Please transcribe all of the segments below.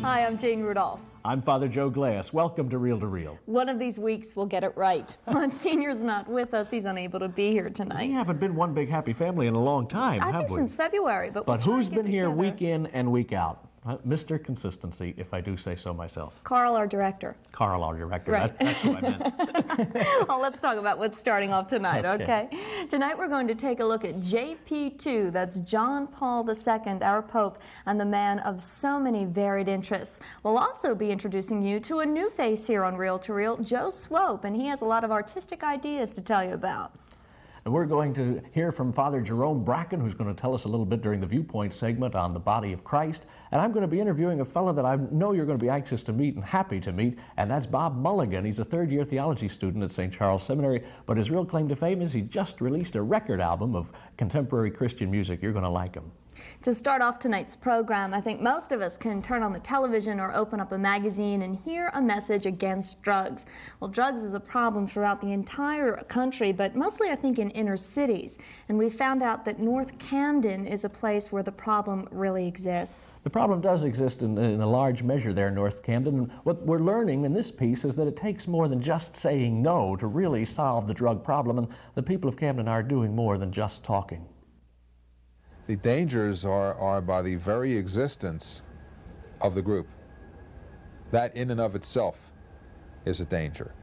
Hi, I'm Jane Rudolph. I'm Father Joe Glass. Welcome to Reel to Reel. One of these weeks we'll get it right. Monsignor's not with us. He's unable to be here tonight. We haven't been one big happy family in a long time, have we? I think since February, but who's been here week in and week out? Mr. Consistency, if I do say so myself. Carl, our director. Carl, our director. Right. That's who I meant. Well, let's talk about what's starting off tonight, okay? Tonight we're going to take a look at JP2. That's John Paul II, our Pope, and the man of so many varied interests. We'll also be introducing you to a new face here on Reel to Reel, Joe Swope, and he has a lot of artistic ideas to tell you about. And we're going to hear from Father Jerome Bracken, who's going to tell us a little bit during the Viewpoint segment on the body of Christ. And I'm going to be interviewing a fellow that I know you're going to be anxious to meet and happy to meet, and that's Bob Mulligan. He's a third-year theology student at St. Charles Seminary, but his real claim to fame is he just released a record album of contemporary Christian music. You're going to like him. To start off tonight's program, I think most of us can turn on the television or open up a magazine and hear a message against drugs. Well, drugs is a problem throughout the entire country, but mostly I think in inner cities. And we found out that North Camden is a place where the problem really exists. The problem does exist in a large measure there in North Camden. And what we're learning in this piece is that it takes more than just saying no to really solve the drug problem, and the people of Camden are doing more than just talking. The dangers are by the very existence of the group. That in and of itself is a danger,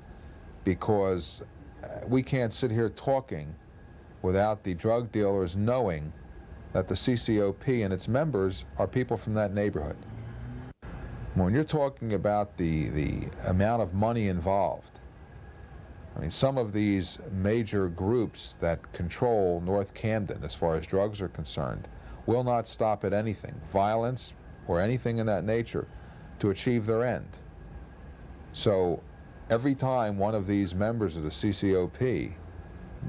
because we can't sit here talking without the drug dealers knowing that the CCOP and its members are people from that neighborhood. When you're talking about the amount of money involved, I mean, some of these major groups that control North Camden, as far as drugs are concerned, will not stop at anything, violence or anything in that nature, to achieve their end. So every time one of these members of the CCOP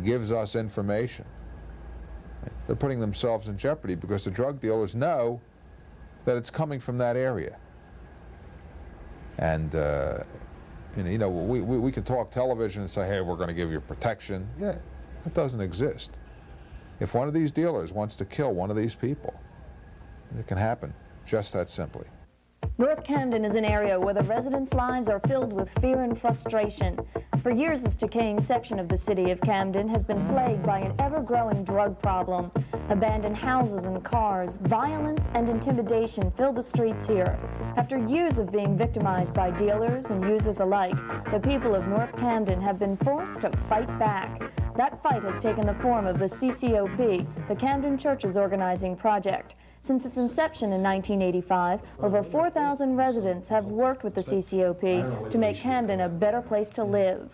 gives us information, they're putting themselves in jeopardy, because the drug dealers know that it's coming from that area. And you know, we can talk television and say, hey, we're going to give you protection. Yeah, that doesn't exist. If one of these dealers wants to kill one of these people, it can happen just that simply. North Camden is an area where the residents' lives are filled with fear and frustration. For years, this decaying section of the city of Camden has been plagued by an ever-growing drug problem. Abandoned houses and cars, violence and intimidation fill the streets here. After years of being victimized by dealers and users alike, the people of North Camden have been forced to fight back. That fight has taken the form of the CCOP, the Camden Churches Organizing Project. Since its inception in 1985, over 4,000 residents have worked with the CCOP to make Camden a better place to live.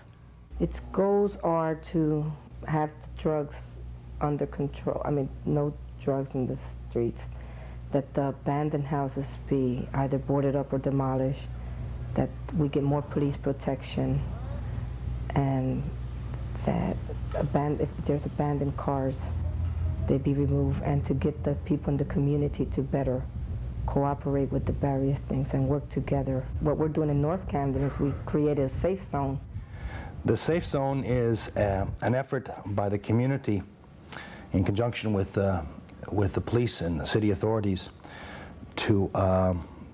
Its goals are to have drugs under control. I mean, no drugs in the streets. That the abandoned houses be either boarded up or demolished. That we get more police protection. And that if there's abandoned cars, they be removed, and to get the people in the community to better cooperate with the various things and work together. What we're doing in North Camden is we created a safe zone. The safe zone is an effort by the community in conjunction with the police and the city authorities to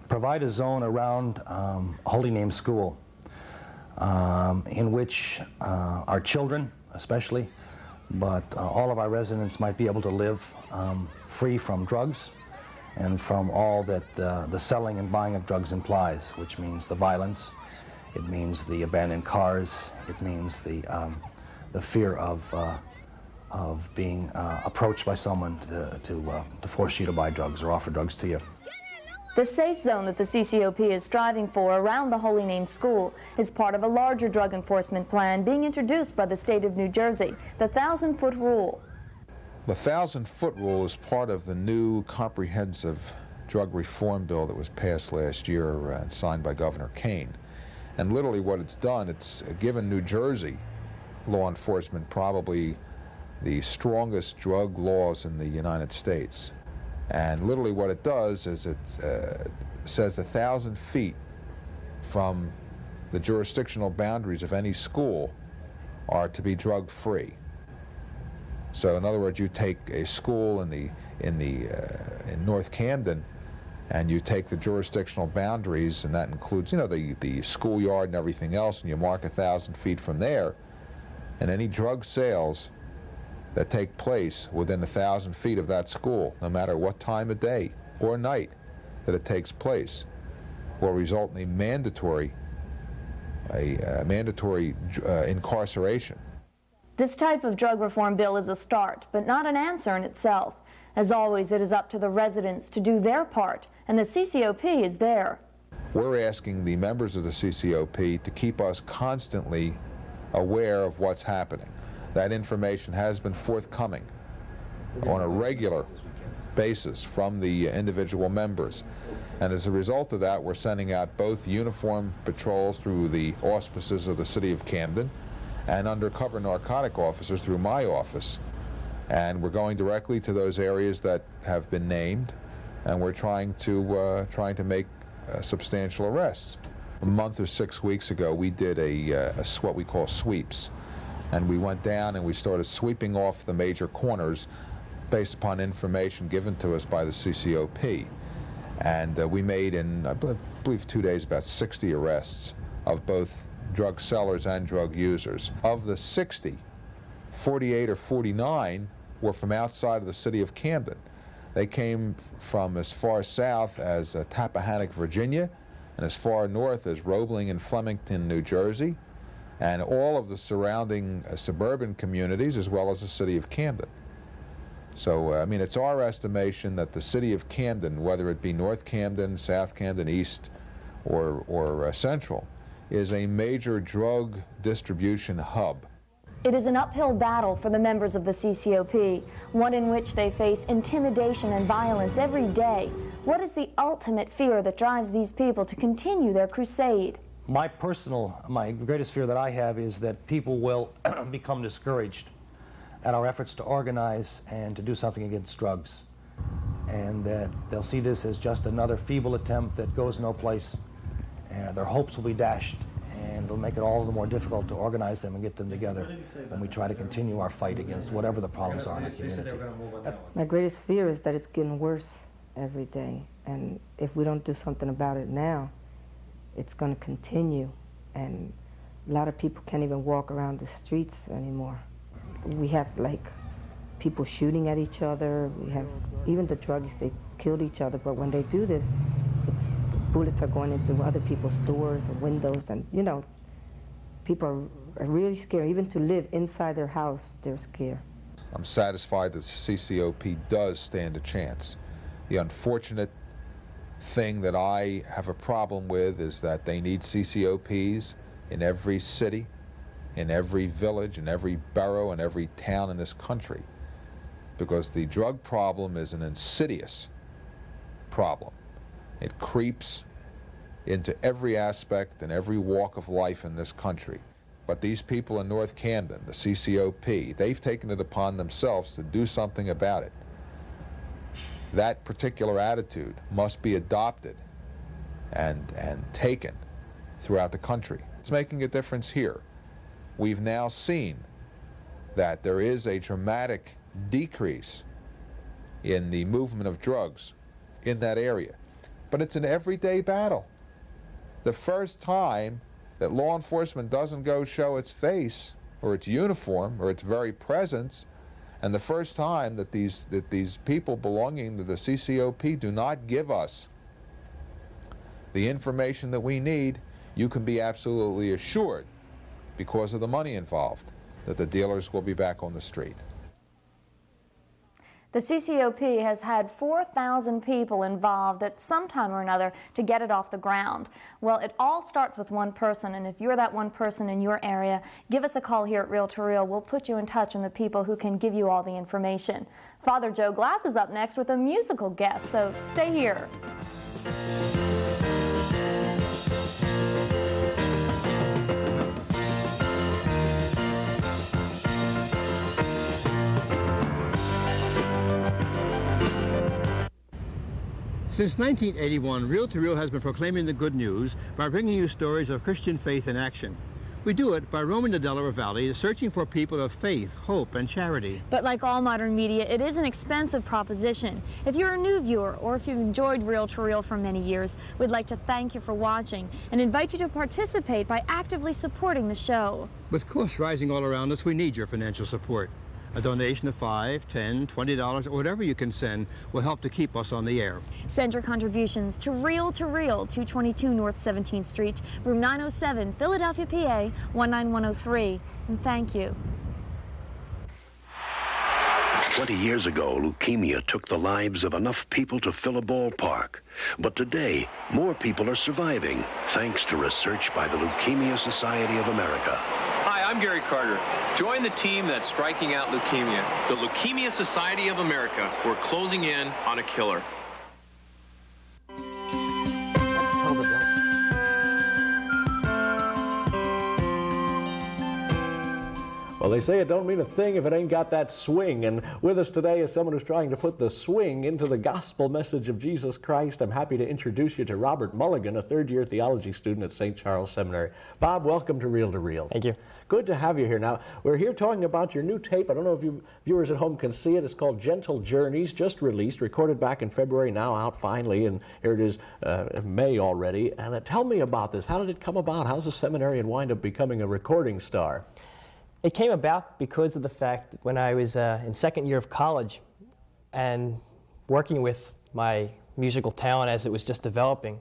provide a zone around Holy Name School in which our children especially, but all of our residents might be able to live free from drugs and from all that the selling and buying of drugs implies, which means the violence, it means the abandoned cars, it means the fear of being approached by someone to force you to buy drugs or offer drugs to you. The safe zone that the CCOP is striving for around the Holy Name School is part of a larger drug enforcement plan being introduced by the state of New Jersey, the 1,000-foot rule. The 1,000-foot rule is part of the new comprehensive drug reform bill that was passed last year and signed by Governor Kane. And literally what it's done, it's given New Jersey law enforcement probably the strongest drug laws in the United States. And literally what it does is it says 1,000 feet from the jurisdictional boundaries of any school are to be drug-free. So in other words, you take a school in North Camden, and you take the jurisdictional boundaries, and that includes, you know, the schoolyard and everything else, and you mark 1,000 feet from there, and any drug sales that take place within 1,000 feet of that school, no matter what time of day or night that it takes place, will result in a mandatory incarceration. This type of drug reform bill is a start, but not an answer in itself. As always, it is up to the residents to do their part, and the CCOP is there. We're asking the members of the CCOP to keep us constantly aware of what's happening. That information has been forthcoming on a regular basis from the individual members. And as a result of that, we're sending out both uniform patrols through the auspices of the City of Camden and undercover narcotic officers through my office. And we're going directly to those areas that have been named, and we're trying to make substantial arrests. A month or 6 weeks ago, we did what we call sweeps. And we went down and we started sweeping off the major corners based upon information given to us by the CCOP. And we made in, I believe, 2 days, about 60 arrests of both drug sellers and drug users. Of the 60, 48 or 49 were from outside of the city of Camden. They came from as far south as Tappahannock, Virginia, and as far north as Roebling and Flemington, New Jersey, and all of the surrounding suburban communities, as well as the city of Camden. So, I mean, it's our estimation that the city of Camden, whether it be North Camden, South Camden, East, or Central, is a major drug distribution hub. It is an uphill battle for the members of the CCOP, one in which they face intimidation and violence every day. What is the ultimate fear that drives these people to continue their crusade? My greatest fear that I have is that people will become discouraged at our efforts to organize and to do something against drugs, and that they'll see this as just another feeble attempt that goes no place, and their hopes will be dashed, and it'll make it all the more difficult to organize them and get them together when we try to continue our fight against whatever the problems are in the community. My greatest fear is that it's getting worse every day, and if we don't do something about it now, it's going to continue, and a lot of people can't even walk around the streets anymore. We have, like, people shooting at each other. We have, even the druggies, they killed each other, but when they do this, bullets are going into other people's doors and windows, and, you know, people are really scared. Even to live inside their house, they're scared. I'm satisfied that the CCOP does stand a chance. The unfortunate thing that I have a problem with is that they need CCOPs in every city, in every village, in every borough, in every town in this country, because the drug problem is an insidious problem. It creeps into every aspect and every walk of life in this country. But these people in North Camden, the CCOP, they've taken it upon themselves to do something about it. That particular attitude must be adopted and taken throughout the country. It's making a difference here. We've now seen that there is a dramatic decrease in the movement of drugs in that area. But it's an everyday battle. The first time that law enforcement doesn't go show its face or its uniform or its very presence, and the first time that these people belonging to the CCOP do not give us the information that we need, you can be absolutely assured, because of the money involved, that the dealers will be back on the street. The CCOP has had 4,000 people involved at some time or another to get it off the ground. Well, it all starts with one person, and if you're that one person in your area, give us a call here at Real to Real. We'll put you in touch with the people who can give you all the information. Father Joe Glass is up next with a musical guest, so stay here. Since 1981, Real to Real has been proclaiming the good news by bringing you stories of Christian faith in action. We do it by roaming the Delaware Valley, searching for people of faith, hope, and charity. But like all modern media, it is an expensive proposition. If you're a new viewer or if you've enjoyed Reel to Reel for many years, we'd like to thank you for watching and invite you to participate by actively supporting the show. With costs rising all around us, we need your financial support. A donation of $5, $10, $20, or whatever you can send will help to keep us on the air. Send your contributions to Reel, 222 North 17th Street, room 907, Philadelphia, PA 19103. And thank you. 20 years ago, leukemia took the lives of enough people to fill a ballpark. But today, more people are surviving thanks to research by the Leukemia Society of America. Hi, I'm Gary Carter. Join the team that's striking out leukemia. The Leukemia Society of America. We're closing in on a killer. Well, they say it don't mean a thing if it ain't got that swing. And with us today is someone who's trying to put the swing into the gospel message of Jesus Christ. I'm happy to introduce you to Robert Mulligan, a third-year theology student at St. Charles Seminary. Bob, welcome to Reel to Reel. Thank you. Good to have you here. Now, we're here talking about your new tape. I don't know if you viewers at home can see it. It's called Gentle Journeys, just released, recorded back in February, now out finally, and here it is May already. And tell me about this. How did it come about? How's the seminarian wind up becoming a recording star? It came about because of the fact that when I was in second year of college and working with my musical talent as it was just developing,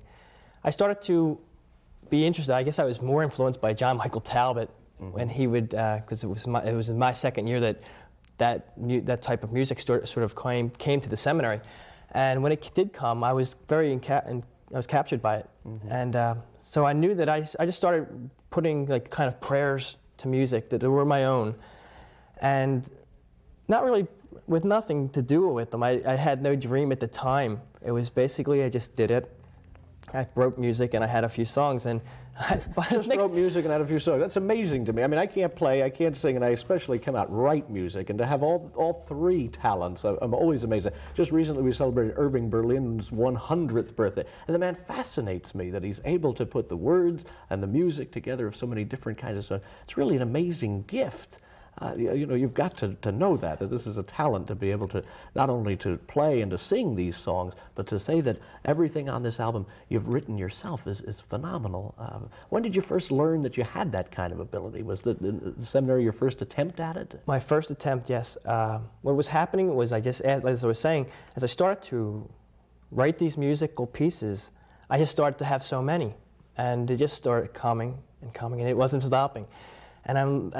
I started to be interested. I guess I was more influenced by John Michael Talbot when he would, because it was in my second year that type of music sort of came to the seminary, and when it did come, I was I was captured by it, and so I knew that I just started putting like kind of prayers to music that were my own, and not really with nothing to do with them. I had no dream at the time. It was basically I just did it. I wrote music and I had a few songs, and wrote music and had a few songs. That's amazing to me. I mean, I can't play, I can't sing, and I especially cannot write music. And to have all three talents, I'm always amazed. Just recently we celebrated Irving Berlin's 100th birthday, and the man fascinates me that he's able to put the words and the music together of so many different kinds of songs. It's really an amazing gift. You know, you've got to know that this is a talent to be able to not only to play and to sing these songs, but to say that everything on this album you've written yourself is phenomenal. When did you first learn that you had that kind of ability? Was the seminary your first attempt at it? My first attempt, yes. What was happening was as I was saying, as I started to write these musical pieces, I just started to have so many, and it just started coming, and it wasn't stopping. And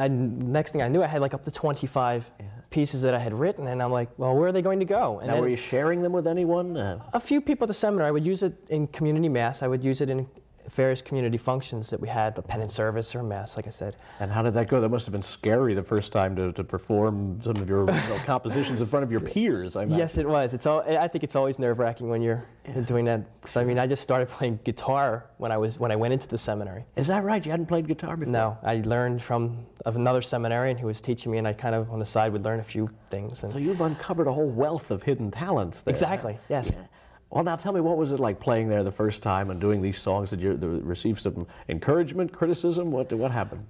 next thing I knew, I had like up to 25 pieces that I had written, and I'm like, well, where are they going to go? And now, were you sharing them with anyone? A few people at the seminary. I would use it in community mass. I would use it in various community functions that we had, the penance service or mass, like I said. And how did that go? That must have been scary the first time to perform some of your compositions in front of your peers. Yes, it was. I think it's always nerve-wracking when you're doing that. So I mean, I just started playing guitar when I went into the seminary. Is that right? You hadn't played guitar before? No, I learned from another seminarian who was teaching me, and I kind of on the side would learn a few things. So you've uncovered a whole wealth of hidden talents there. Exactly. Yes. Yeah. Well, now tell me, what was it like playing there the first time and doing these songs? Did you receive some encouragement, criticism? What happened?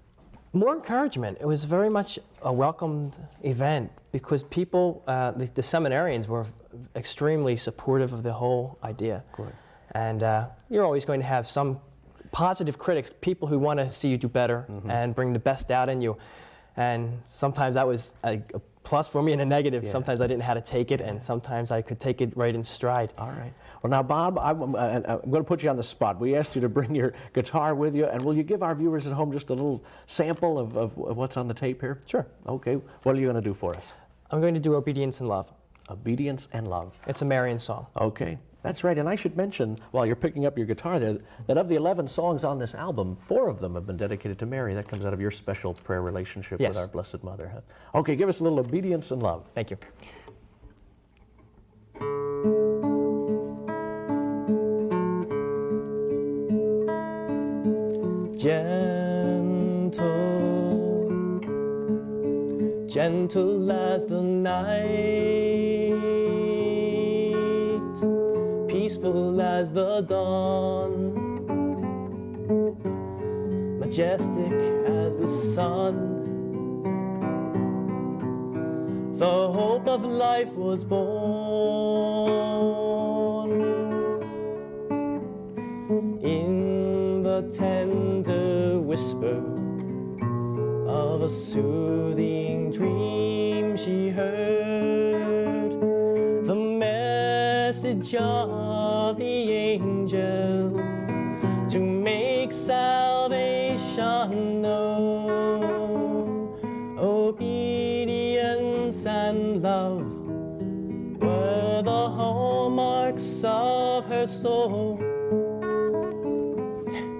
More encouragement. It was very much a welcomed event because people, the seminarians were extremely supportive of the whole idea. Good. And you're always going to have some positive critics, people who want to see you do better and bring the best out in you. And sometimes that was a plus for me and a negative. Yeah. Sometimes I didn't know how to take it, and sometimes I could take it right in stride. All right. Well, now, Bob, I'm going to put you on the spot. We asked you to bring your guitar with you, and will you give our viewers at home just a little sample of what's on the tape here? Sure. Okay. What are you going to do for us? I'm going to do Obedience and Love. Obedience and Love. It's a Marian song. Okay. That's right, and I should mention, while you're picking up your guitar there, that of the 11 songs on this album, 4 of them have been dedicated to Mary. That comes out of your special prayer relationship with our Blessed Mother. Huh? Okay, give us a little Obedience and Love. Thank you. Gentle, gentle as the night, peaceful as the dawn, majestic as the sun. The hope of life was born in the tender whisper of a soothing dream. She heard the message of the angel to make salvation known. Obedience and love were the hallmarks of her soul,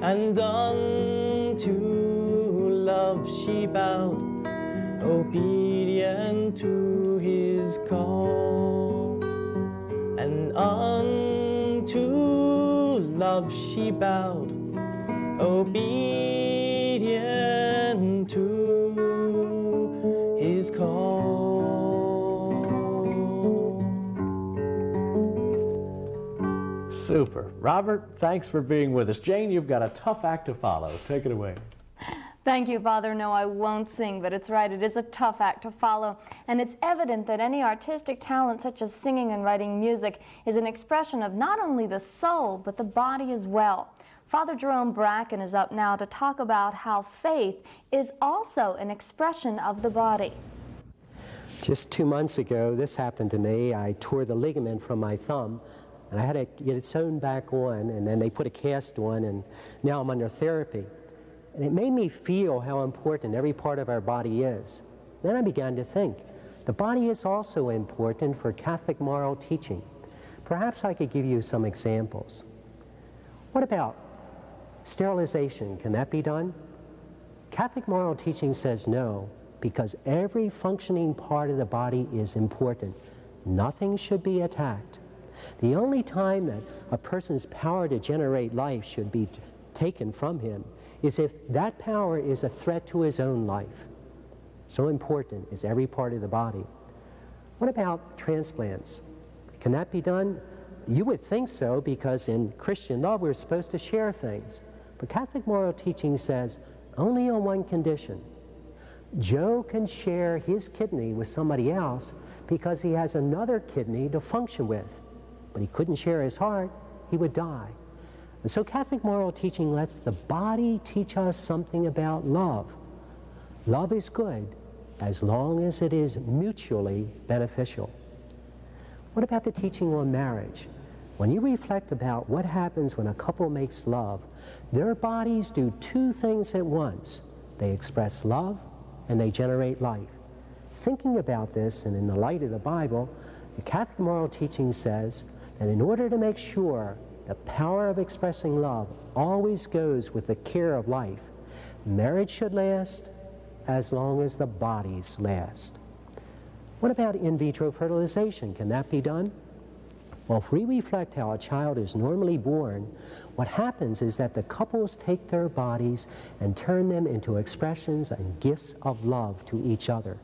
and unto love she bowed, obedient to his call. And unto love she bowed, obedient to his call. Super. Robert, thanks for being with us. Jane, you've got a tough act to follow. Take it away. Thank you, Father. No, I won't sing, but it's right. It is a tough act to follow. And it's evident that any artistic talent, such as singing and writing music, is an expression of not only the soul, but the body as well. Father Jerome Bracken is up now to talk about how faith is also an expression of the body. Just 2 months ago, this happened to me. I tore the ligament from my thumb, and I had to get it sewn back on, and then they put a cast on, and now I'm under therapy. And it made me feel how important every part of our body is. Then I began to think, the body is also important for Catholic moral teaching. Perhaps I could give you some examples. What about sterilization? Can that be done? Catholic moral teaching says no, because every functioning part of the body is important. Nothing should be attacked. The only time that a person's power to generate life should be taken from him is if that power is a threat to his own life. So important is every part of the body. What about transplants? Can that be done? You would think so, because in Christian love we're supposed to share things. But Catholic moral teaching says only on one condition. Joe can share his kidney with somebody else because he has another kidney to function with. But he couldn't share his heart, he would die. And so Catholic moral teaching lets the body teach us something about love. Love is good as long as it is mutually beneficial. What about the teaching on marriage? When you reflect about what happens when a couple makes love, their bodies do two things at once. They express love and they generate life. Thinking about this, and in the light of the Bible, the Catholic moral teaching says that in order to make sure the power of expressing love always goes with the care of life, marriage should last as long as the bodies last. What about in vitro fertilization? Can that be done? Well, if we reflect how a child is normally born, what happens is that the couples take their bodies and turn them into expressions and gifts of love to each other.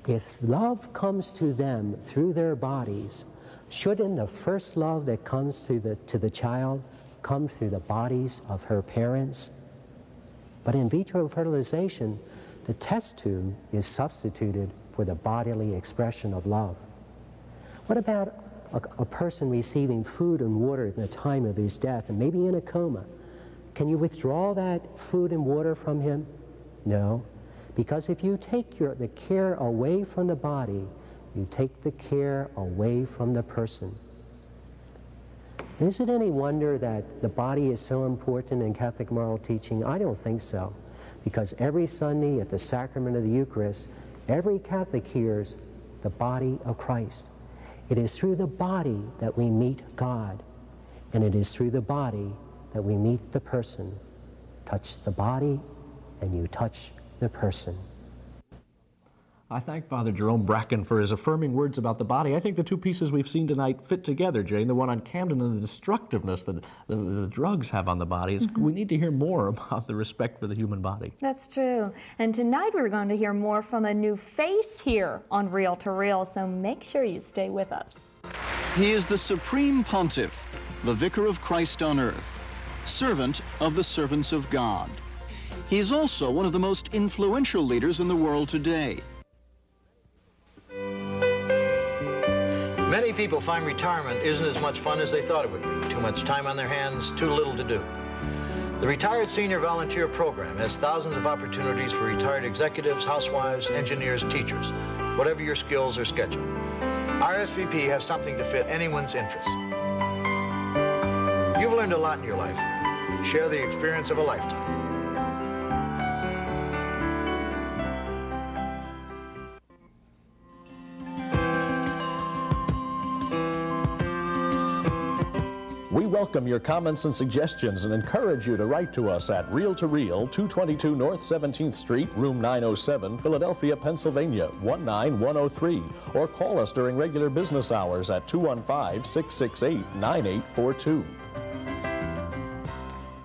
If love comes to them through their bodies, shouldn't the first love that comes to the child come through the bodies of her parents? But in vitro fertilization, the test tube is substituted for the bodily expression of love. What about a person receiving food and water in the time of his death and maybe in a coma? Can you withdraw that food and water from him? No, because if you take the care away from the body, you take the care away from the person. Is it any wonder that the body is so important in Catholic moral teaching? I don't think so, because every Sunday at the sacrament of the Eucharist, every Catholic hears the body of Christ. It is through the body that we meet God, and it is through the body that we meet the person. Touch the body, and you touch the person. I thank Father Jerome Bracken for his affirming words about the body. I think the two pieces we've seen tonight fit together, Jane, the one on Camden and the destructiveness that the drugs have on the body. We need to hear more about the respect for the human body. That's true. And tonight we're going to hear more from a new face here on Reel to Reel, so make sure you stay with us. He is the Supreme Pontiff, the Vicar of Christ on earth, servant of the servants of God. He's also one of the most influential leaders in the world today. Many people find retirement isn't as much fun as they thought it would be. Too much time on their hands, too little to do. The Retired Senior Volunteer Program has thousands of opportunities for retired executives, housewives, engineers, teachers, whatever your skills or schedule. RSVP has something to fit anyone's interests. You've learned a lot in your life. Share the experience of a lifetime. We welcome your comments and suggestions and encourage you to write to us at Reel to Reel, 222 North 17th Street, Room 907, Philadelphia, Pennsylvania, 19103, or call us during regular business hours at 215-668-9842.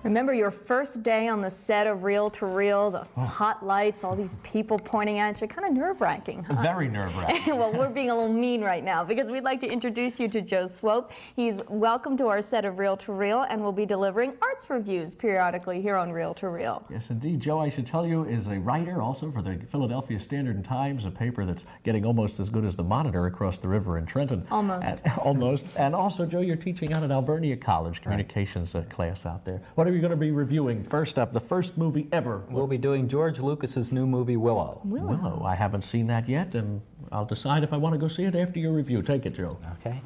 Remember your first day on the set of Reel to Reel, the hot lights, all these people pointing at you, kind of nerve-wracking, huh? Very nerve-wracking. Well, we're being a little mean right now because we'd like to introduce you to Joe Swope. He's welcome to our set of Reel to Reel and will be delivering arts reviews periodically here on Reel to Reel. Yes, indeed. Joe, I should tell you, is a writer also for the Philadelphia Standard Times, a paper that's getting almost as good as the Monitor across the river in Trenton. Almost. Almost. And also, Joe, you're teaching out at Alvernia College, communications class out there. What are you going to be reviewing? First up, the first movie ever. We'll be doing George Lucas's new movie, Willow. Willow. I haven't seen that yet, and I'll decide if I want to go see it after your review. Take it, Joe. Okay.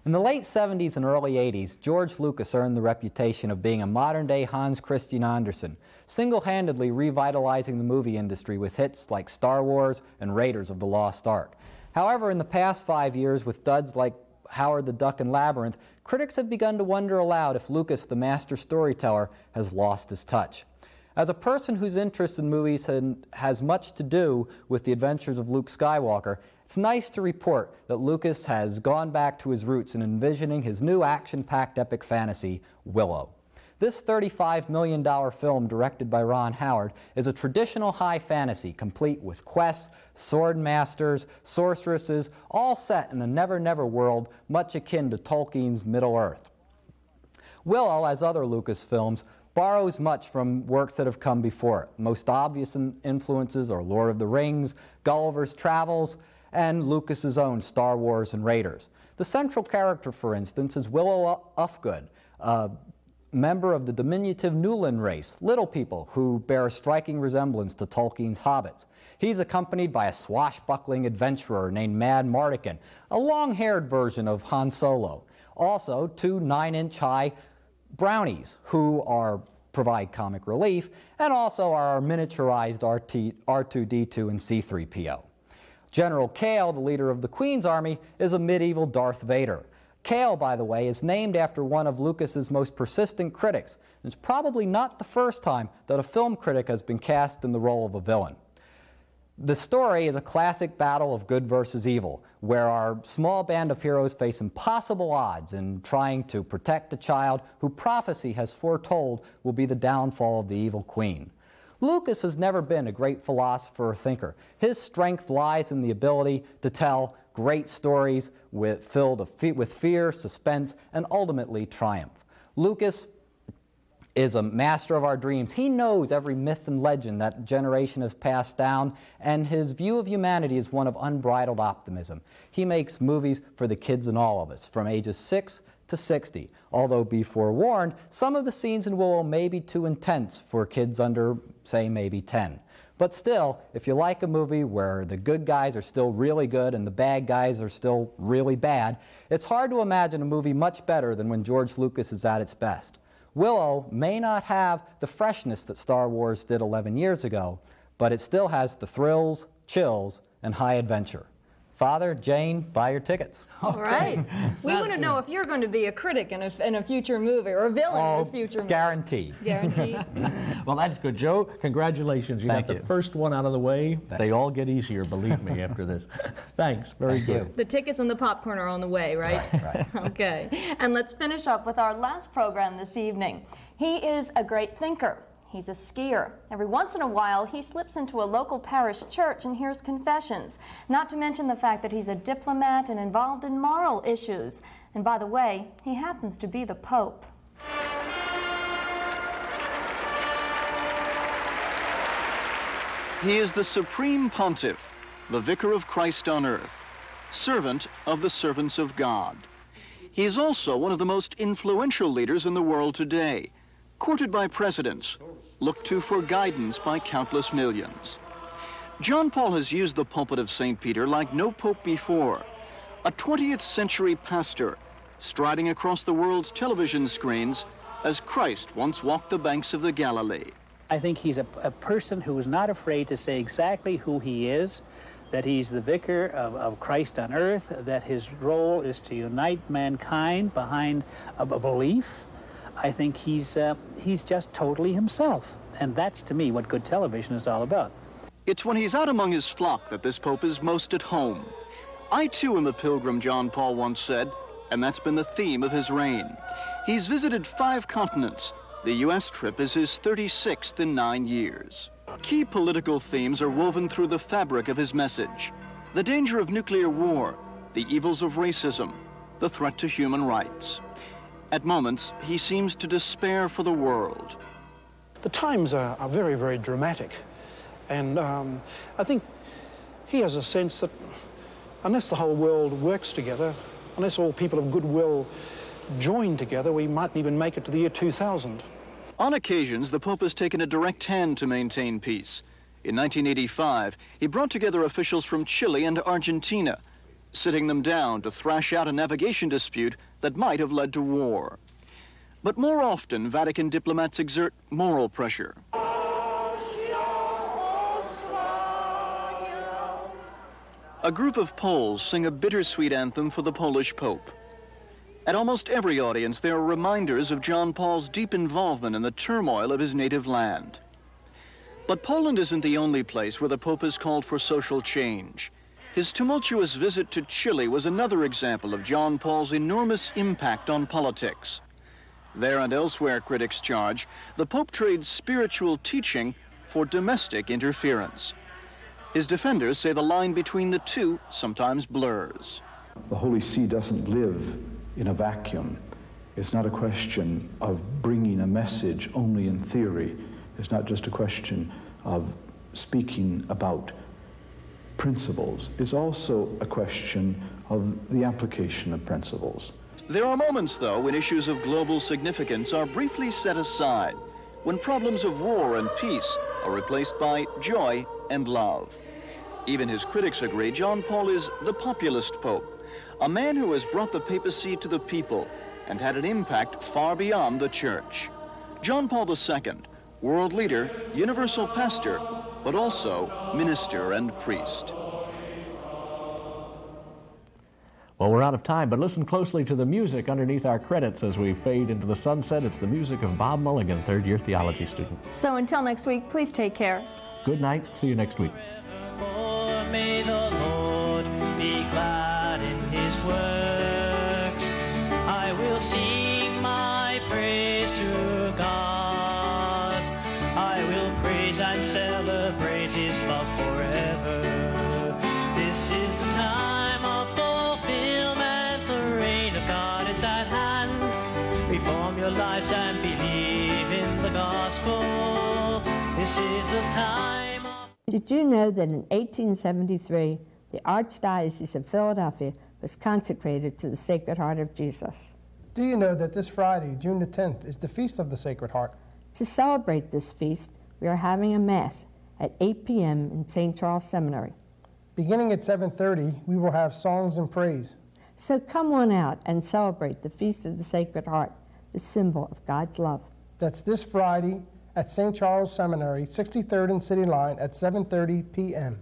In the late 70s and early 80s, George Lucas earned the reputation of being a modern-day Hans Christian Andersen, single-handedly revitalizing the movie industry with hits like Star Wars and Raiders of the Lost Ark. However, in the past 5 years, with duds like Howard the Duck and Labyrinth, critics have begun to wonder aloud if Lucas, the master storyteller, has lost his touch. As a person whose interest in movies has much to do with the adventures of Luke Skywalker, it's nice to report that Lucas has gone back to his roots in envisioning his new action-packed epic fantasy, Willow. This $35 million film, directed by Ron Howard, is a traditional high fantasy complete with quests, sword masters, sorceresses, all set in a never-never world much akin to Tolkien's Middle-earth. Willow, as other Lucas films, borrows much from works that have come before it. Most obvious influences are Lord of the Rings, Gulliver's Travels, and Lucas's own Star Wars and Raiders. The central character, for instance, is Willow Ufgood, member of the diminutive Newland race, little people who bear a striking resemblance to Tolkien's hobbits. He's accompanied by a swashbuckling adventurer named Mad Mardigan, a long-haired version of Han Solo. Also, 2 9-inch-high brownies who provide comic relief, and also are miniaturized R2-D2 and C-3PO. General Kale, the leader of the Queen's Army, is a medieval Darth Vader. Kale, by the way, is named after one of Lucas's most persistent critics. It's probably not the first time that a film critic has been cast in the role of a villain. The story is a classic battle of good versus evil, where our small band of heroes face impossible odds in trying to protect a child who prophecy has foretold will be the downfall of the evil queen. Lucas has never been a great philosopher or thinker. His strength lies in the ability to tell great stories filled with fear, suspense, and ultimately triumph. Lucas is a master of our dreams. He knows every myth and legend that generation has passed down, and his view of humanity is one of unbridled optimism. He makes movies for the kids in all of us, from ages 6 to 60. Although, be forewarned, some of the scenes in Willow may be too intense for kids under, say, maybe 10. But still, if you like a movie where the good guys are still really good and the bad guys are still really bad, it's hard to imagine a movie much better than when George Lucas is at its best. Willow may not have the freshness that Star Wars did 11 years ago, but it still has the thrills, chills, and high adventure. Father, Jane, buy your tickets. All right. We want to know if you're going to be a critic in a future movie or a villain in a future movie. Guaranteed. Guaranteed. Well, that's good, Joe. Congratulations. You got the first one out of the way. Thanks. They all get easier, believe me, after this. Thanks. Very good. The tickets and the popcorn are on the way, right? Right. Okay. And let's finish up with our last program this evening. He is a great thinker. He's a skier. Every once in a while, he slips into a local parish church and hears confessions, not to mention the fact that he's a diplomat and involved in moral issues. And by the way, he happens to be the Pope. He is the Supreme Pontiff, the Vicar of Christ on earth, servant of the servants of God. He is also one of the most influential leaders in the world today, courted by presidents, looked to for guidance by countless millions. John Paul has used the pulpit of St. Peter like no pope before, a 20th century pastor striding across the world's television screens as Christ once walked the banks of the Galilee. I think he's a person who is not afraid to say exactly who he is, that he's the vicar of Christ on earth, that his role is to unite mankind behind a belief. I think he's just totally himself. And that's, to me, what good television is all about. It's when he's out among his flock that this pope is most at home. I, too, am a pilgrim, John Paul once said, and that's been the theme of his reign. He's visited 5 continents. The U.S. trip is his 36th in 9 years. Key political themes are woven through the fabric of his message. The danger of nuclear war, the evils of racism, the threat to human rights. At moments, he seems to despair for the world. The times are very, very dramatic. And I think he has a sense that unless the whole world works together, unless all people of goodwill join together, we mightn't even make it to the year 2000. On occasions, the Pope has taken a direct hand to maintain peace. In 1985, he brought together officials from Chile and Argentina, sitting them down to thrash out a navigation dispute that might have led to war. But more often, Vatican diplomats exert moral pressure. A group of Poles sing a bittersweet anthem for the Polish Pope. At almost every audience, there are reminders of John Paul's deep involvement in the turmoil of his native land. But Poland isn't the only place where the Pope has called for social change. His tumultuous visit to Chile was another example of John Paul's enormous impact on politics. There and elsewhere, critics charge, the Pope trades spiritual teaching for domestic interference. His defenders say the line between the two sometimes blurs. The Holy See doesn't live in a vacuum. It's not a question of bringing a message only in theory. It's not just a question of speaking about principles. It's also a question of the application of principles. There are moments, though, when issues of global significance are briefly set aside, when problems of war and peace are replaced by joy and love. Even his critics agree John Paul is the populist Pope, a man who has brought the papacy to the people and had an impact far beyond the church. John Paul II, world leader, universal pastor, but also minister and priest. Well, we're out of time, but listen closely to the music underneath our credits as we fade into the sunset. It's the music of Bob Mulligan, third-year theology student. So until next week, please take care. Good night. See you next week. May the Lord be glad in his works. I will sing my praise to God. I will praise and celebrate his love forever. This is the time of fulfillment. The reign of God is at hand. Reform your lives and believe in the gospel. This is the time. Did you know that in 1873, the Archdiocese of Philadelphia was consecrated to the Sacred Heart of Jesus? Do you know that this Friday, June the 10th, is the Feast of the Sacred Heart? To celebrate this feast, we are having a Mass at 8 p.m. in St. Charles Seminary. Beginning at 7:30, we will have songs and praise. So come on out and celebrate the Feast of the Sacred Heart, the symbol of God's love. That's this Friday at St. Charles Seminary, 63rd and City Line at 7:30 p.m.